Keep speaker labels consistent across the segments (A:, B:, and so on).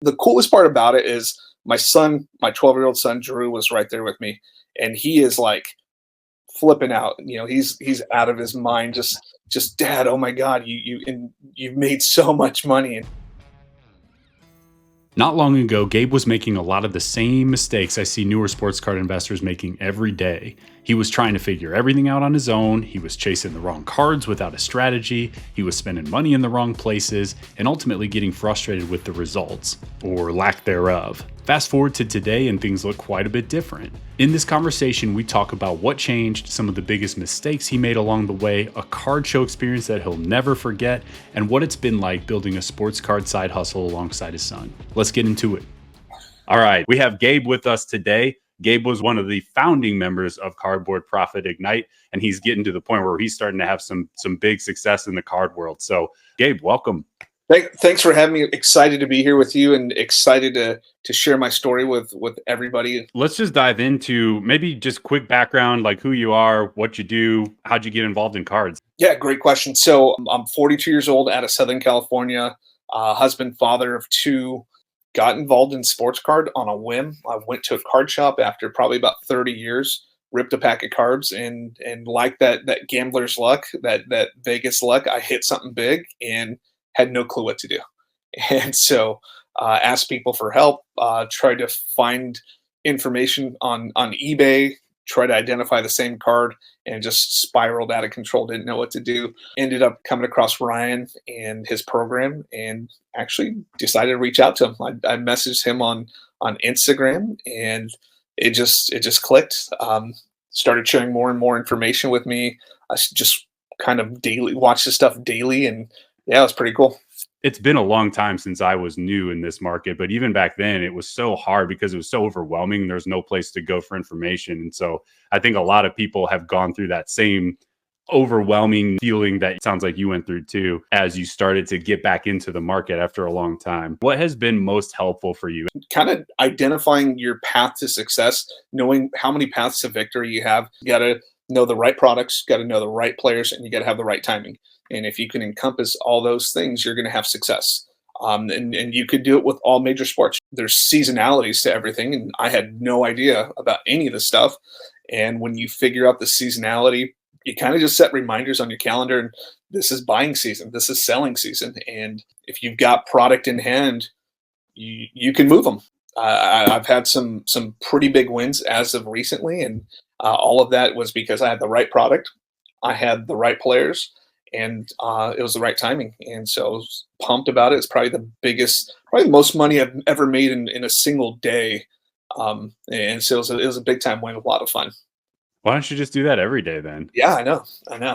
A: The coolest part about it is my son, my 12-year-old son Drew, was right there with me, and he is like flipping out. He's out of his mind. Just Dad, oh my God, you've made so much money.
B: Not long ago, Gabe was making a lot of the same mistakes I see newer sports card investors making every day. He was trying to figure everything out on his own, he was chasing the wrong cards without a strategy, he was spending money in the wrong places, and ultimately getting frustrated with the results, or lack thereof. Fast forward to today and things look quite a bit different. In this conversation, we talk about what changed, some of the biggest mistakes he made along the way, a card show experience that he'll never forget, and what it's been like building a sports card side hustle alongside his son. Let's get into it. All right, we have Gabe with us today. Gabe was one of the founding members of Cardboard Profit Ignite, and he's getting to the point where he's starting to have some big success in the card world. So, Gabe, welcome.
A: Thanks for having me. Excited to be here with you, and excited to share my story with everybody.
B: Let's just dive into maybe just quick background, like who you are, what you do, how'd you get involved in cards?
A: Yeah, great question. So I'm 42 years old, out of Southern California, husband, father of two. Got involved in sports card on a whim. I went to a card shop after probably about 30 years, ripped a pack of cards, and like that gambler's luck, that Vegas luck, I hit something big and had no clue what to do. And so asked people for help, tried to find information on eBay, tried to identify the same card, and just spiraled out of control, didn't know what to do. Ended up coming across Ryan and his program, and actually decided to reach out to him. I messaged him on Instagram, and it just clicked. Started sharing more and more information with me. Just kind of daily watched the stuff daily, and yeah, it was pretty cool.
B: It's been a long time since I was new in this market, but even back then it was so hard because it was so overwhelming. There's no place to go for information. And so I think a lot of people have gone through that same overwhelming feeling that it sounds like you went through too, as you started to get back into the market after a long time. What has been most helpful for you?
A: Kind of identifying your path to success, knowing how many paths to victory you have. You got to know the right products, got to know the right players, and you got to have the right timing. And if you can encompass all those things, you're going to have success. And you could do it with all major sports. There's seasonalities to everything, and I had no idea about any of this stuff. And when you figure out the seasonality, you kind of just set reminders on your calendar, and this is buying season, this is selling season. And if you've got product in hand, you can move them. I've had some pretty big wins as of recently, and all of that was because I had the right product, I had the right players, and it was the right timing. And so I was pumped about it. It's probably probably the most money I've ever made in a single day. And so it was a big time win, a lot of fun.
B: Why don't you just do that every day then?
A: Yeah, I know.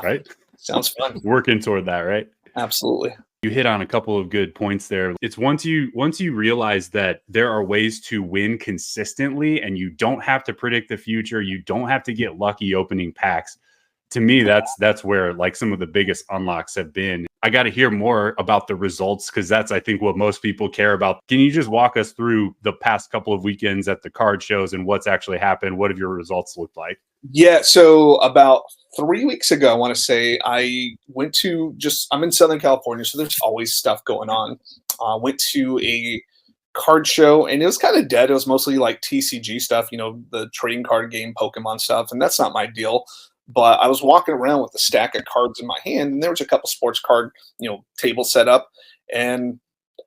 B: Right?
A: Sounds fun.
B: Working toward that, right?
A: Absolutely.
B: You hit on a couple of good points there. It's once you realize that there are ways to win consistently and you don't have to predict the future, you don't have to get lucky opening packs. To me, that's where like some of the biggest unlocks have been. I got to hear more about the results, because that's, I think, what most people care about. Can you just walk us through the past couple of weekends at the card shows and what's actually happened? What have your results looked like?
A: Yeah, so about 3 weeks ago, I want to say, I went to I'm in Southern California, so there's always stuff going on. Went to a card show, and it was kind of dead. It was mostly like TCG stuff, the trading card game, Pokemon stuff, and that's not my deal. But I was walking around with a stack of cards in my hand, and there was a couple sports card, table set up, and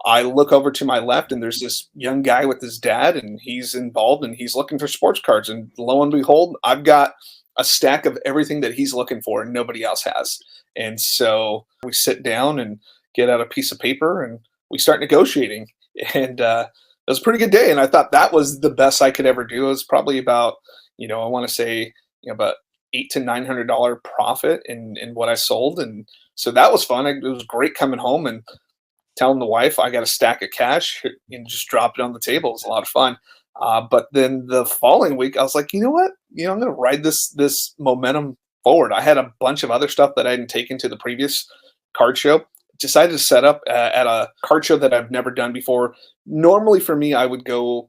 A: I look over to my left, and there's this young guy with his dad, and he's involved, and he's looking for sports cards. And lo and behold, I've got a stack of everything that he's looking for, and nobody else has. And so we sit down and get out a piece of paper, and we start negotiating. And it was a pretty good day. And I thought that was the best I could ever do. It was probably about, I want to say, about $800 to $900 profit in what I sold. And so that was fun. It was great coming home and telling the wife I got a stack of cash and just drop it on the table. It was a lot of fun. But then the following week, I was like, you know what? I'm going to ride this momentum forward. I had a bunch of other stuff that I hadn't taken to the previous card show. Decided to set up at a card show that I've never done before. Normally for me, I would go,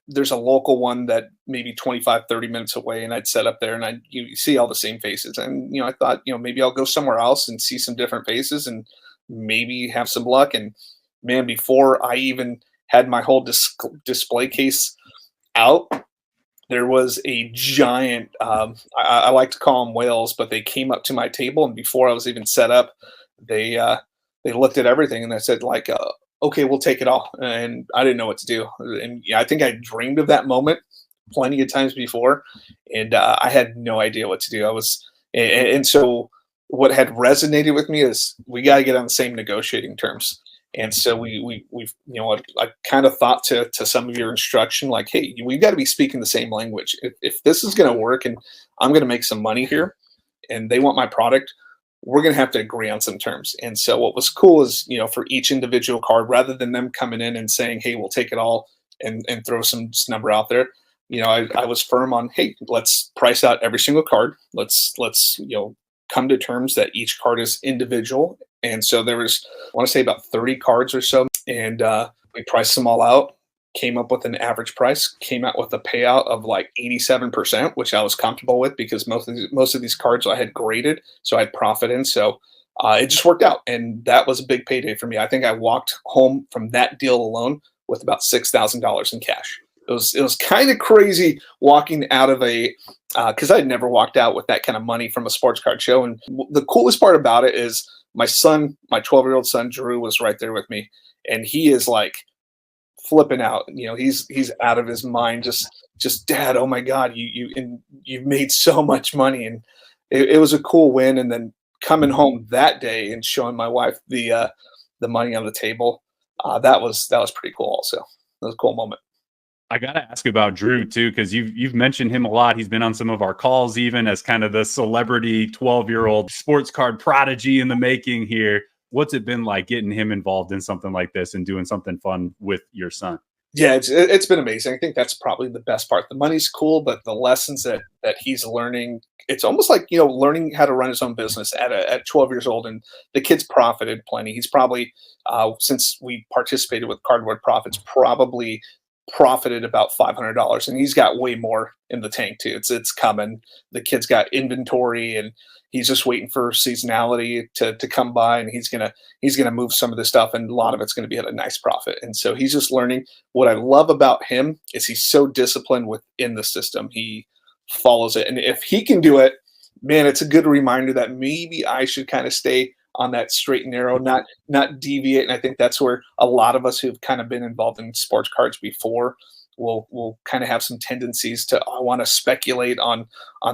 A: there's a local one that maybe 25, 30 minutes away, and I'd set up there, and you see all the same faces. And, I thought, maybe I'll go somewhere else and see some different faces and maybe have some luck. And man, before I even had my whole display case out, there was a giant, I like to call them whales, but they came up to my table, and before I was even set up, they looked at everything and they said like, "Okay, we'll take it all." And I didn't know what to do. And yeah, I think I dreamed of that moment plenty of times before, and I had no idea what to do. And so what had resonated with me is we got to get on the same negotiating terms. And so we've I kind of thought to some of your instruction like, hey, we've got to be speaking the same language. If this is going to work and I'm going to make some money here, and they want my product, we're going to have to agree on some terms. And so what was cool is, for each individual card, rather than them coming in and saying, hey, we'll take it all and throw some number out there, I was firm on, hey, let's price out every single card. Let's come to terms that each card is individual. And so there was, I want to say, about 30 cards or so, and we priced them all out, came up with an average price, came out with a payout of like 87%, which I was comfortable with because most of these cards I had graded, so I had profit in. So it just worked out, and that was a big payday for me. I think I walked home from that deal alone with about $6,000 in cash. It was kind of crazy walking out of because I'd never walked out with that kind of money from a sports card show. And the coolest part about it is my son, my 12-year-old son Drew, was right there with me, and he is like flipping out. He's out of his mind. Just Dad, oh my God, you've made so much money, and it was a cool win. And then coming home that day and showing my wife the money on the table, that was pretty cool. Also, it was a cool moment.
B: I gotta ask about Drew too, because you've mentioned him a lot. He's been on some of our calls, even as kind of the celebrity 12-year-old sports card prodigy in the making here. What's it been like getting him involved in something like this and doing something fun with your son?
A: Yeah, it's been amazing. I think that's probably the best part. The money's cool, but the lessons that he's learning, it's almost like learning how to run his own business at 12 years old. And the kid's profited plenty. He's probably since we participated with Cardboard Profits, probably profited about $500, and he's got way more in the tank too. It's coming. The kid's got inventory, and he's just waiting for seasonality to come by, and he's gonna move some of this stuff, and a lot of it's gonna be at a nice profit. And so he's just learning. What I love about him is he's so disciplined within the system. He follows it, and if he can do it, man, it's a good reminder that maybe I should kind of stay on that straight and narrow, not deviate. And I think that's where a lot of us who've kind of been involved in sports cards before will kind of have some tendencies to, I want to speculate on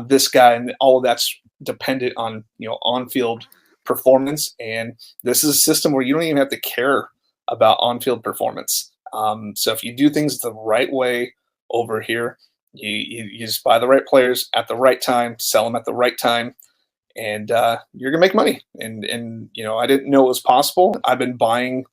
A: this guy, and all of that's dependent on on-field performance. And this is a system where you don't even have to care about on-field performance. So if you do things the right way over here, you just buy the right players at the right time, sell them at the right time, and you're gonna make money. And I didn't know it was possible. I've been buying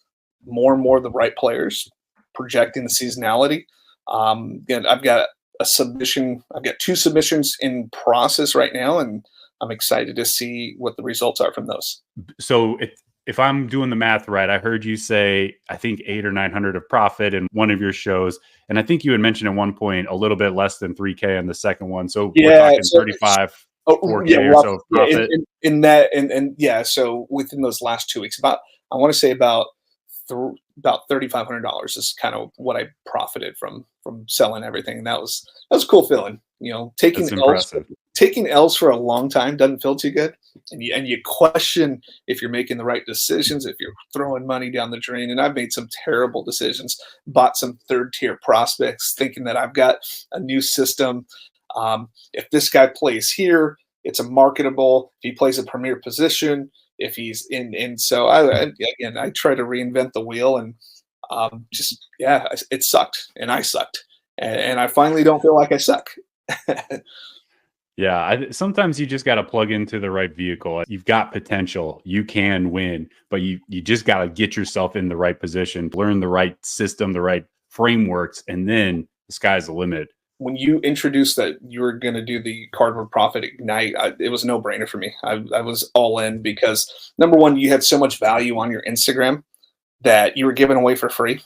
A: more and more of the right players, projecting the seasonality. And I've got a submission. I've got 2 submissions in process right now, and I'm excited to see what the results are from those.
B: So if I'm doing the math right, I heard you say I think 800 or 900 of profit in one of your shows, and I think you had mentioned at one point a little bit less than 3K on the second one. So we're talking 35. 4K
A: Yeah,
B: or so of profit.
A: in that, and yeah. So within those last 2 weeks, I want to say about $3,500 is kind of what I profited from selling everything. And that was a cool feeling. Taking L's for a long time doesn't feel too good, and you question if you're making the right decisions, if you're throwing money down the drain. And I've made some terrible decisions, bought some 3rd-tier prospects, thinking that I've got a new system. If this guy plays here, it's a marketable. If he plays a premier position, if he's in, so I try to reinvent the wheel, and it sucked, and I sucked, and I finally don't feel like I suck.
B: Yeah, sometimes you just got to plug into the right vehicle. You've got potential, you can win, but you just got to get yourself in the right position, learn the right system, the right frameworks, and then the sky's the limit.
A: When you introduced that you were going to do the Cardboard Profit Ignite, it was a no-brainer for me. I was all in because, number one, you had so much value on your Instagram that you were giving away for free.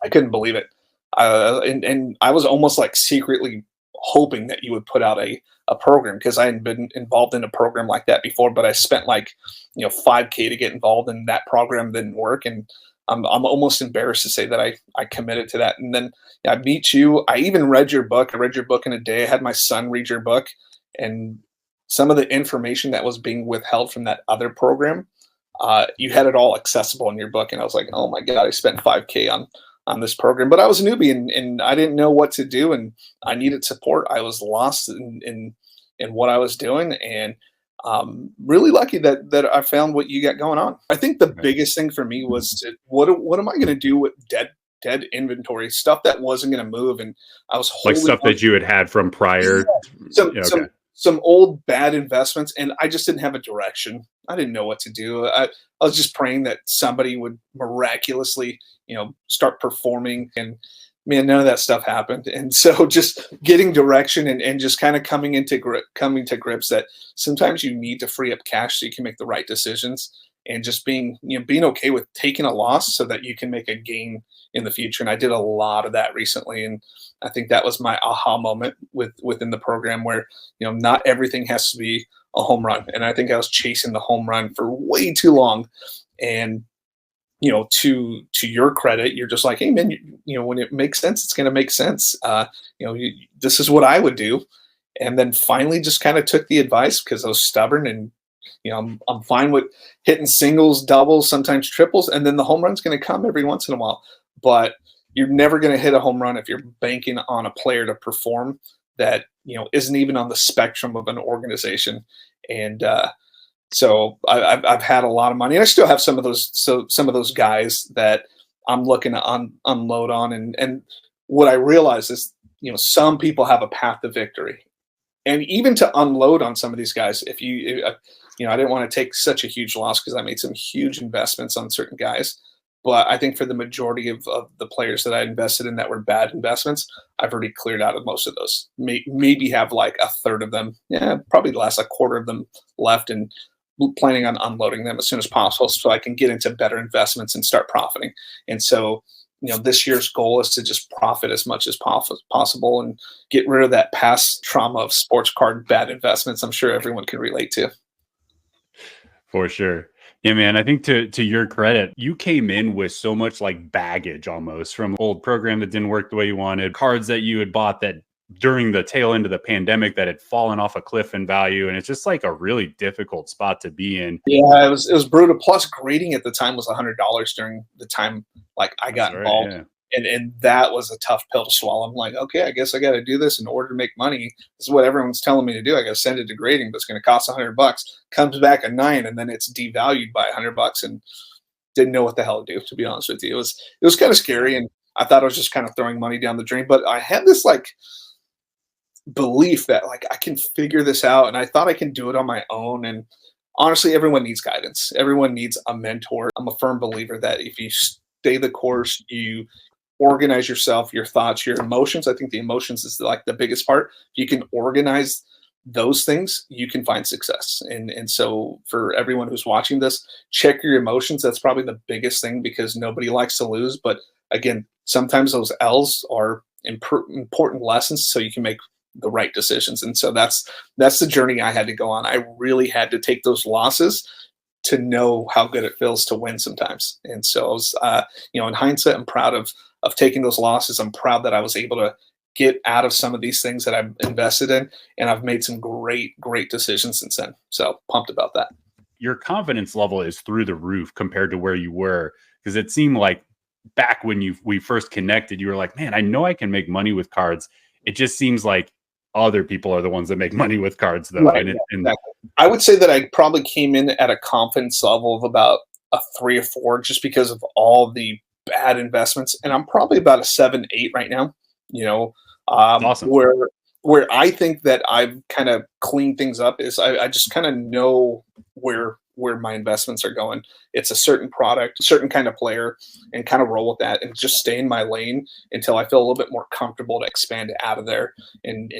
A: I couldn't believe it. And I was almost like secretly hoping that you would put out a program, because I hadn't been involved in a program like that before, but I spent like $5K to get involved, and that program didn't work. And I'm almost embarrassed to say that I committed to that. And then I meet you. I even read your book. I read your book in a day. I had my son read your book, and some of the information that was being withheld from that other program, you had it all accessible in your book. And I was like, oh my God, I spent 5K on this program, but I was a newbie, and I didn't know what to do, and I needed support. I was lost in what I was doing, and really lucky that I found what you got going on. I think the
B: Right.
A: biggest thing for me was what am I going to do with dead inventory stuff that wasn't going to move, and I was
B: Like
A: holding
B: stuff
A: on
B: that you had from
A: to
B: prior.
A: some
B: Yeah, okay.
A: some some old bad investments, and I just didn't have a direction. I didn't know what to do. I was just praying that somebody would miraculously, start performing, and man, none of that stuff happened. And so just getting direction, and just kind of coming to grips that sometimes you need to free up cash so you can make the right decisions, and just being okay with taking a loss so that you can make a gain in the future. And I did a lot of that recently, and I think that was my aha moment within the program, where not everything has to be a home run. And I think I was chasing the home run for way too long. And to your credit, you're just like, hey man, when it makes sense, it's going to make sense. This is what I would do. And then finally just kind of took the advice because I was stubborn, and I'm fine with hitting singles, doubles, sometimes triples, and then the home run's going to come every once in a while. But you're never going to hit a home run if you're banking on a player to perform that isn't even on the spectrum of an organization. And so I've had a lot of money, and I still have some of those guys that I'm looking to unload on. And what I realize is, some people have a path to victory, and even to unload on some of these guys, if I didn't want to take such a huge loss because I made some huge investments on certain guys. But I think for the majority of the players that I invested in that were bad investments, I've already cleared out of most of those. Maybe have like a third of them, yeah, probably less, a quarter of them left, and planning on unloading them as soon as possible so I can get into better investments and start profiting. And so, this year's goal is to just profit as much as possible and get rid of that past trauma of sports card bad investments. I'm sure everyone can relate to.
B: For sure. Yeah, man. I think to your credit, you came in with so much like baggage almost from old program that didn't work the way you wanted, cards that you had bought that during the tail end of the pandemic that had fallen off a cliff in value. And it's just like a really difficult spot to be in.
A: Yeah, it was brutal. Plus, grading at the time was $100 during the time like I
B: That's
A: got
B: right.
A: involved,
B: Yeah.
A: and that was a tough pill to swallow. I'm like, okay, I guess I got to do this in order to make money. This is what everyone's telling me to do. I got to send it to grading, but it's going to cost $100. Comes back a 9, and then it's devalued by $100, and didn't know what the hell to do. To be honest with you, it was kind of scary, and I thought I was just kind of throwing money down the drain. But I had this like belief that like I can figure this out, and I thought I can do it on my own. And honestly, everyone needs guidance. Everyone needs a mentor. I'm a firm believer that if you stay the course, you organize yourself, your thoughts, your emotions. I think the emotions is like the biggest part. If you can organize those things, you can find success. And so for everyone who's watching this, check your emotions. That's probably the biggest thing, because nobody likes to lose. But again, sometimes those L's are important lessons so you can make the right decisions. And so that's the journey I had to go on. I really had to take those losses to know how good it feels to win sometimes. And so I was, in hindsight, I'm proud of taking those losses. I'm proud that I was able to get out of some of these things that I've invested in, and I've made some great decisions since then. So pumped about that.
B: Your confidence level is through the roof compared to where you were, because it seemed like back when we first connected, you were like, man, I know I can make money with cards. It just seems like other people are the ones that make money with cards, though.
A: Right. Yeah,
B: And
A: exactly. I would say that I probably came in at a confidence level of about a 3 or 4, just because of all the bad investments, and I'm probably about a 7, 8 right now. You know,
B: it's awesome.
A: where I think that I've kind of cleaned things up is I just kind of know where my investments are going. It's a certain product, certain kind of player, and kind of roll with that, and just stay in my lane until I feel a little bit more comfortable to expand out of there, and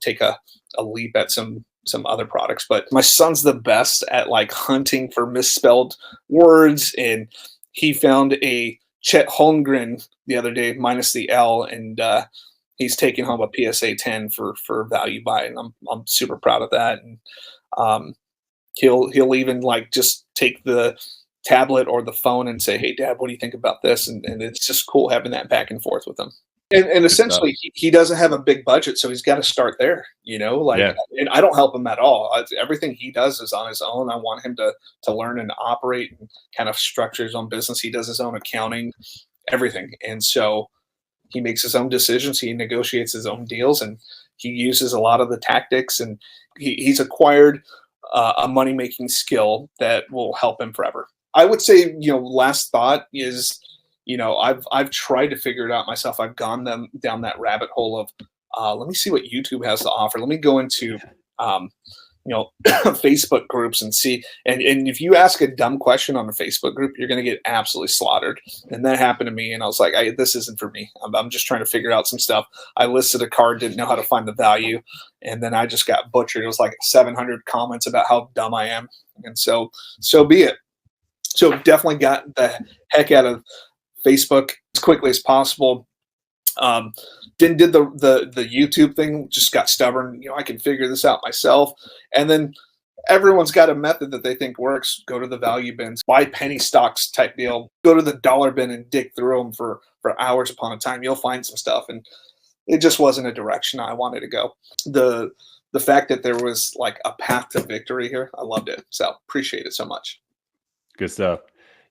A: take a leap at some other products. But my son's the best at like hunting for misspelled words, and he found a Chet Holmgren the other day minus the L, and he's taking home a PSA 10 for value buy, and I'm super proud of that. And um, he'll even like just take tablet or the phone and say, "Hey, Dad, what do you think about this?" And it's just cool having that back and forth with him. And
B: Good stuff.
A: essentially, he doesn't have a big budget, so he's got to start there. Like,
B: Yeah.
A: and I don't help him at all. Everything he does is on his own. I want him to learn and operate and kind of structure his own business. He does his own accounting, everything, and so he makes his own decisions. He negotiates his own deals, and he uses a lot of the tactics. And he's acquired a money making skill that will help him forever. I would say, last thought is, I've tried to figure it out myself. I've gone down that rabbit hole of let me see what YouTube has to offer. Let me go into Facebook groups and see. And if you ask a dumb question on a Facebook group, you're going to get absolutely slaughtered. And that happened to me. And I was like, this isn't for me. I'm just trying to figure out some stuff. I listed a card, didn't know how to find the value. And then I just got butchered. It was like 700 comments about how dumb I am. And so be it. So definitely got the heck out of Facebook as quickly as possible. Did the YouTube thing, just got stubborn. I can figure this out myself. And then everyone's got a method that they think works. Go to the value bins, buy penny stocks type deal. Go to the dollar bin and dig through them for hours upon a time. You'll find some stuff. And it just wasn't a direction I wanted to go. The fact that there was like a path to victory here, I loved it. So appreciate it so much.
B: Good stuff.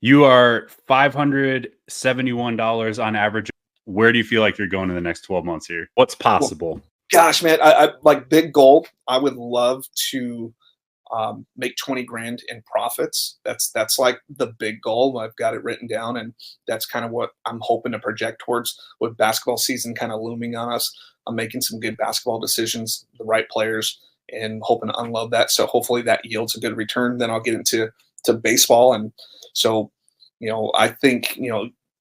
B: You are $571 on average. Where do you feel like you're going in the next 12 months here? What's possible?
A: Well, gosh, man, I like big goal. I would love to make 20 grand in profits. That's like the big goal. I've got it written down, and that's kind of what I'm hoping to project towards with basketball season kind of looming on us. I'm making some good basketball decisions, the right players, and hoping to unload that. So hopefully that yields a good return. Then I'll get into baseball. And so, I think,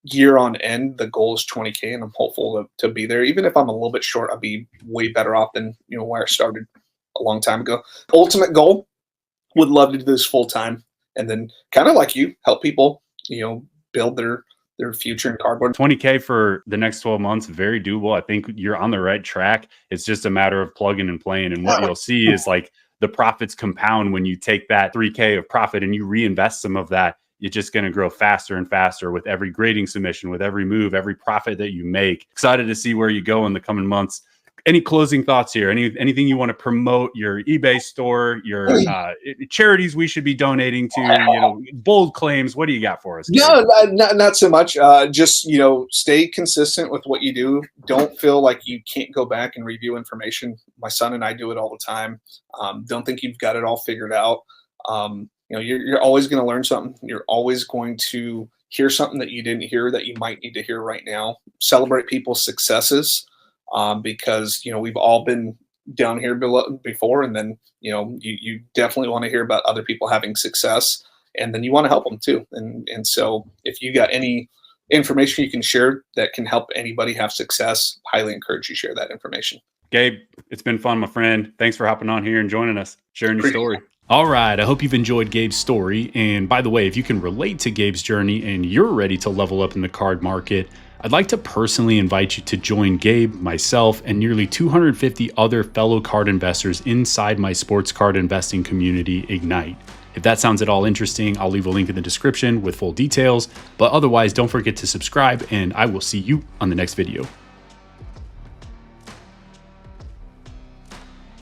A: year on end, the goal is 20K, and I'm hopeful to be there. Even if I'm a little bit short, I'll be way better off than, where I started a long time ago. Ultimate goal, would love to do this full time, and then kind of like you, help people, build their future in cardboard.
B: 20K for the next 12 months, very doable. I think you're on the right track. It's just a matter of plugging and playing. And what you'll see is like the profits compound when you take that 3K of profit and you reinvest some of that. You're just going to grow faster and faster with every grading submission, with every move, every profit that you make. Excited to see where you go in the coming months. Any closing thoughts here? Anything you want to promote? Your eBay store, your charities we should be donating to, bold claims. What do you got for us?
A: No, not so much. Just, stay consistent with what you do. Don't feel like you can't go back and review information. My son and I do it all the time. Don't think you've got it all figured out. You're always going to learn something. You're always going to hear something that you didn't hear that you might need to hear right now. Celebrate people's successes, because, we've all been down here before. And then, you definitely want to hear about other people having success, and then you want to help them too. And so if you got any information you can share that can help anybody have success, highly encourage you share that information.
B: Gabe, it's been fun, my friend. Thanks for hopping on here and joining us, sharing your story. All right, I hope you've enjoyed Gabe's story. And by the way, if you can relate to Gabe's journey and you're ready to level up in the card market, I'd like to personally invite you to join Gabe, myself, and nearly 250 other fellow card investors inside my sports card investing community, Ignite. If that sounds at all interesting, I'll leave a link in the description with full details. But otherwise, don't forget to subscribe, and I will see you on the next video.